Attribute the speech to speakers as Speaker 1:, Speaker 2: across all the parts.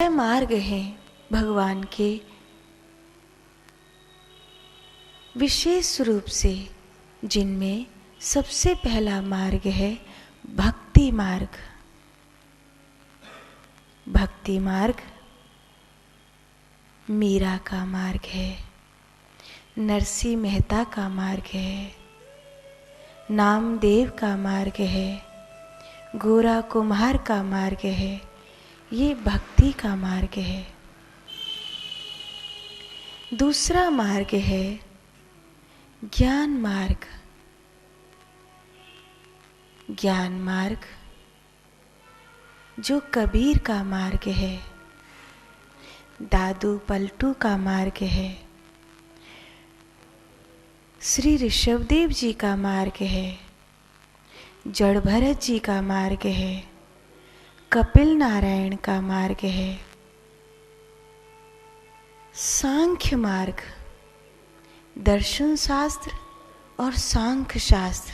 Speaker 1: यह मार्ग है भगवान के विशेष रूप से, जिनमें सबसे पहला मार्ग है भक्ति मार्ग। भक्ति मार्ग मीरा का मार्ग है, नरसिंह मेहता का मार्ग है, नामदेव का मार्ग है, गोरा कुम्हार का मार्ग है। ये भक्ति का मार्ग है। दूसरा मार्ग है ज्ञान मार्ग। ज्ञान मार्ग जो कबीर का मार्ग है, दादू पलटू का मार्ग है, श्री ऋषभदेव जी का मार्ग है, जड़ भरत जी का मार्ग है, कपिल नारायण का मार्ग है। सांख्य मार्ग दर्शन शास्त्र और सांख्य शास्त्र,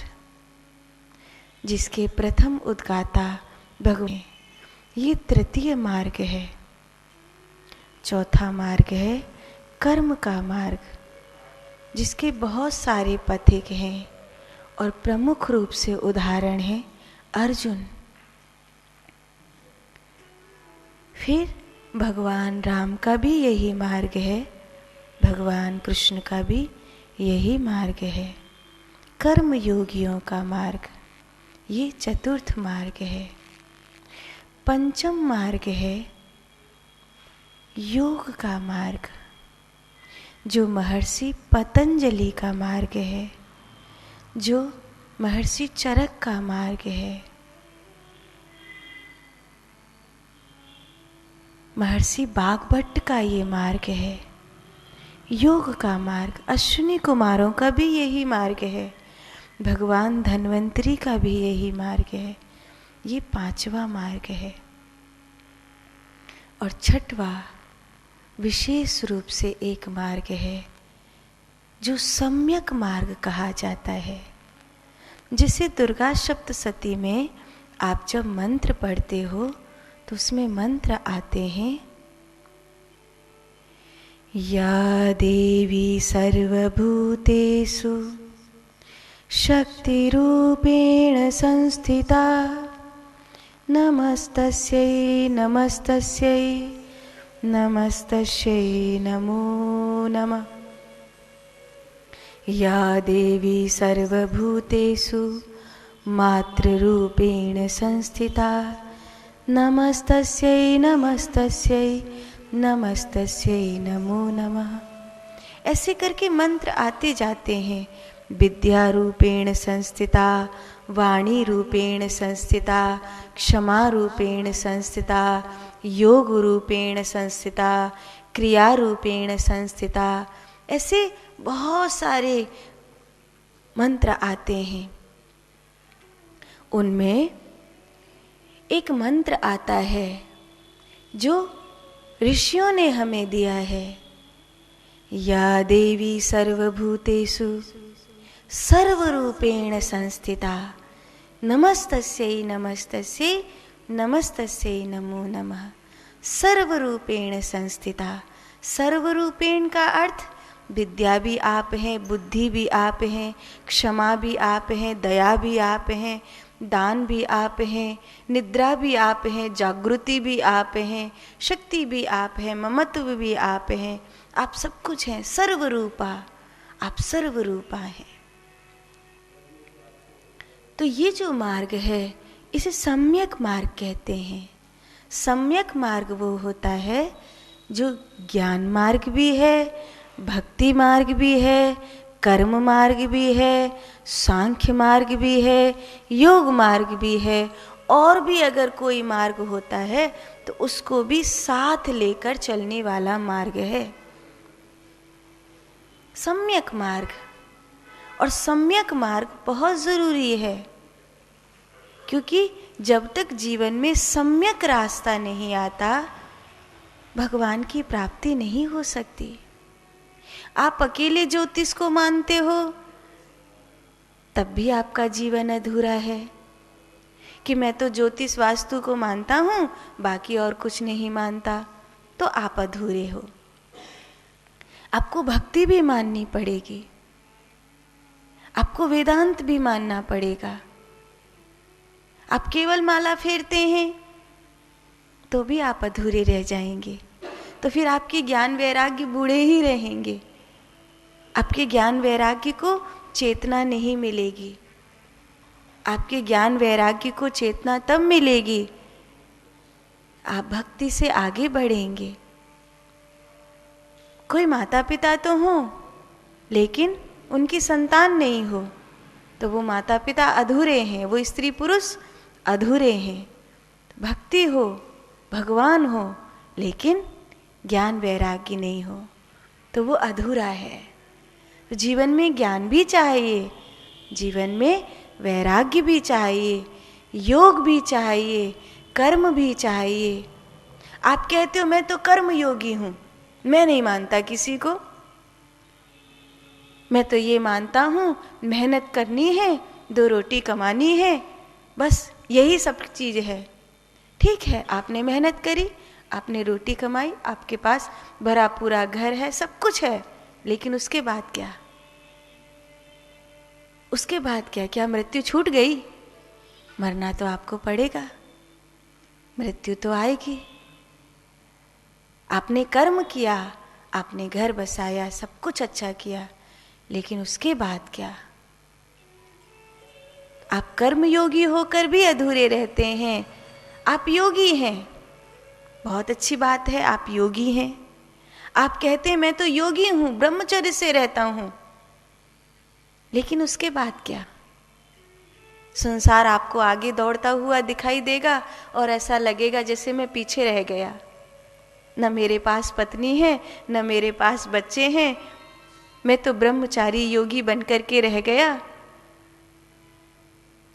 Speaker 1: जिसके प्रथम उद्गाता भगवान, ये तृतीय मार्ग है। चौथा मार्ग है कर्म का मार्ग, जिसके बहुत सारे पथिक हैं और प्रमुख रूप से उदाहरण है अर्जुन। फिर भगवान राम का भी यही मार्ग है, भगवान कृष्ण का भी यही मार्ग है। कर्म योगियों का मार्ग, ये चतुर्थ मार्ग है। पंचम मार्ग है योग का मार्ग, जो महर्षि पतंजलि का मार्ग है, जो महर्षि चरक का मार्ग है, महर्षि बागभट्ट का ये मार्ग है। योग का मार्ग अश्विनी कुमारों का भी यही मार्ग है, भगवान धन्वंतरी का भी यही मार्ग है। ये पांचवा मार्ग है। और छठवा विशेष रूप से एक मार्ग है जो सम्यक मार्ग कहा जाता है। जिसे दुर्गा सप्तशती में आप जब मंत्र पढ़ते हो तो उसमें मंत्र आते हैं, या देवी सर्वभूतेषु शक्तिरूपेण संस्थिता नमस्तस्यै नमस्तस्यै नमस्तस्यै नमो नमः। या देवी सर्वभूतेषु मातृरूपेण संस्थिता नमस्तस्यै नमस्तस्यै नमस्तस्यै नमो नमः। ऐसे करके मंत्र आते जाते हैं। विद्या रूपेण संस्थिता, वाणी रूपेण संस्थिता, क्षमा रूपेण संस्थिता, योग रूपेण संस्थिता, क्रिया रूपेण संस्थिता। ऐसे बहुत सारे मंत्र आते हैं। उनमें एक मंत्र आता है जो ऋषियों ने हमें दिया है, या देवी सर्वभूतेषु सर्वरूपेण संस्थिता नमस्तस्यै नमस्तस्यै नमस्तस्यै नमो नमः। सर्वरूपेण संस्थिता, सर्वरूपेण का अर्थ विद्या भी आप हैं, बुद्धि भी आप हैं, क्षमा भी आप हैं, दया भी आप हैं, दान भी आप हैं, निद्रा भी आप हैं, जागृति भी आप हैं, शक्ति भी आप हैं, ममत्व भी आप हैं। आप सब कुछ हैं, सर्वरूपा, आप सर्वरूपा हैं। तो ये जो मार्ग है इसे सम्यक मार्ग कहते हैं। सम्यक मार्ग वो होता है जो ज्ञान मार्ग भी है, भक्ति मार्ग भी है, कर्म मार्ग भी है, सांख्य मार्ग भी है, योग मार्ग भी है, और भी अगर कोई मार्ग होता है तो उसको भी साथ लेकर चलने वाला मार्ग है सम्यक मार्ग। और सम्यक मार्ग बहुत जरूरी है, क्योंकि जब तक जीवन में सम्यक रास्ता नहीं आता भगवान की प्राप्ति नहीं हो सकती। आप अकेले ज्योतिष को मानते हो तब भी आपका जीवन अधूरा है, कि मैं तो ज्योतिष वास्तु को मानता हूँ बाकी और कुछ नहीं मानता। तो आप अधूरे हो। आपको भक्ति भी माननी पड़ेगी, आपको वेदांत भी मानना पड़ेगा। आप केवल माला फेरते हैं तो भी आप अधूरे रह जाएंगे। तो फिर आपके ज्ञान वैराग्य बूढ़े ही रहेंगे। आपके ज्ञान वैराग्य को चेतना नहीं मिलेगी। आपके ज्ञान वैराग्य को चेतना तब मिलेगी आप भक्ति से आगे बढ़ेंगे। कोई माता पिता तो हो लेकिन उनकी संतान नहीं हो तो वो माता पिता अधूरे हैं, वो स्त्री पुरुष अधूरे हैं। भक्ति हो, भगवान हो, लेकिन ज्ञान वैराग्य नहीं हो तो वो अधूरा है। तो जीवन में ज्ञान भी चाहिए, जीवन में वैराग्य भी चाहिए, योग भी चाहिए, कर्म भी चाहिए। आप कहते हो मैं तो कर्म योगी हूँ, मैं नहीं मानता किसी को, मैं तो ये मानता हूँ मेहनत करनी है, 2 रोटी कमानी है, बस यही सब चीज़ है। ठीक है, आपने मेहनत करी, आपने रोटी कमाई, आपके पास भरा पूरा घर है, सब कुछ है, लेकिन उसके बाद क्या? उसके बाद क्या? क्या मृत्यु छूट गई? मरना तो आपको पड़ेगा, मृत्यु तो आएगी। आपने कर्म किया, आपने घर बसाया, सब कुछ अच्छा किया, लेकिन उसके बाद क्या? आप कर्मयोगी होकर भी अधूरे रहते हैं। आप योगी हैं, बहुत अच्छी बात है, आप योगी हैं। आप कहते हैं मैं तो योगी हूं, ब्रह्मचर्य से रहता हूं, लेकिन उसके बाद क्या? संसार आपको आगे दौड़ता हुआ दिखाई देगा और ऐसा लगेगा जैसे मैं पीछे रह गया। न मेरे पास पत्नी है, न मेरे पास बच्चे हैं, मैं तो ब्रह्मचारी योगी बनकर के रह गया।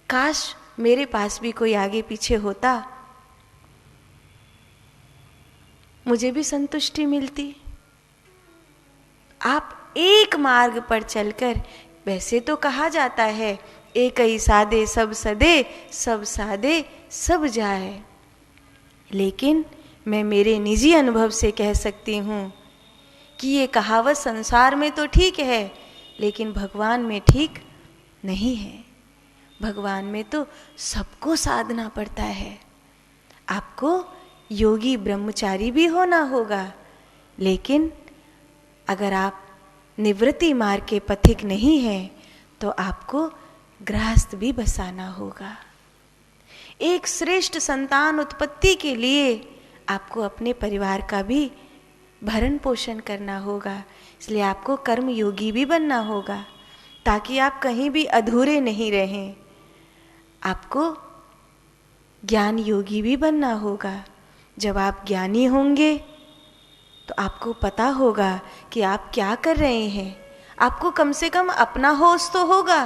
Speaker 1: काश मेरे पास भी कोई आगे पीछे होता, मुझे भी संतुष्टि मिलती। आप एक मार्ग पर चलकर, वैसे तो कहा जाता है एक ही साधे सब सदे, सब साधे सब जाए, लेकिन मैं मेरे निजी अनुभव से कह सकती हूँ कि ये कहावत संसार में तो ठीक है, लेकिन भगवान में ठीक नहीं है। भगवान में तो सबको साधना पड़ता है। आपको योगी ब्रह्मचारी भी होना होगा, लेकिन अगर आप निवृत्ति मार्ग के पथिक नहीं हैं तो आपको गृहस्थ भी बसाना होगा। एक श्रेष्ठ संतान उत्पत्ति के लिए आपको अपने परिवार का भी भरण पोषण करना होगा, इसलिए आपको कर्म योगी भी बनना होगा ताकि आप कहीं भी अधूरे नहीं रहें। आपको ज्ञान योगी भी बनना होगा। जब आप ज्ञानी होंगे तो आपको पता होगा कि आप क्या कर रहे हैं। आपको कम से कम अपना होश तो होगा।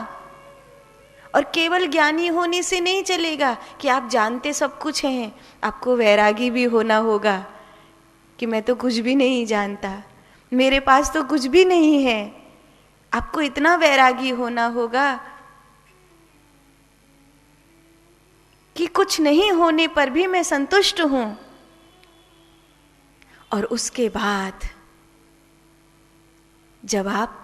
Speaker 1: और केवल ज्ञानी होने से नहीं चलेगा कि आप जानते सब कुछ हैं। आपको वैरागी भी होना होगा कि मैं तो कुछ भी नहीं जानता, मेरे पास तो कुछ भी नहीं है। आपको इतना वैरागी होना होगा कि कुछ नहीं होने पर भी मैं संतुष्ट हूं। और उसके बाद जब आप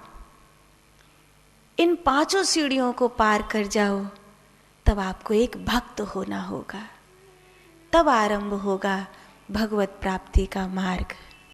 Speaker 1: इन 5 सीढ़ियों को पार कर जाओ, तब आपको एक भक्त होना होगा। तब आरंभ होगा भगवत प्राप्ति का मार्ग।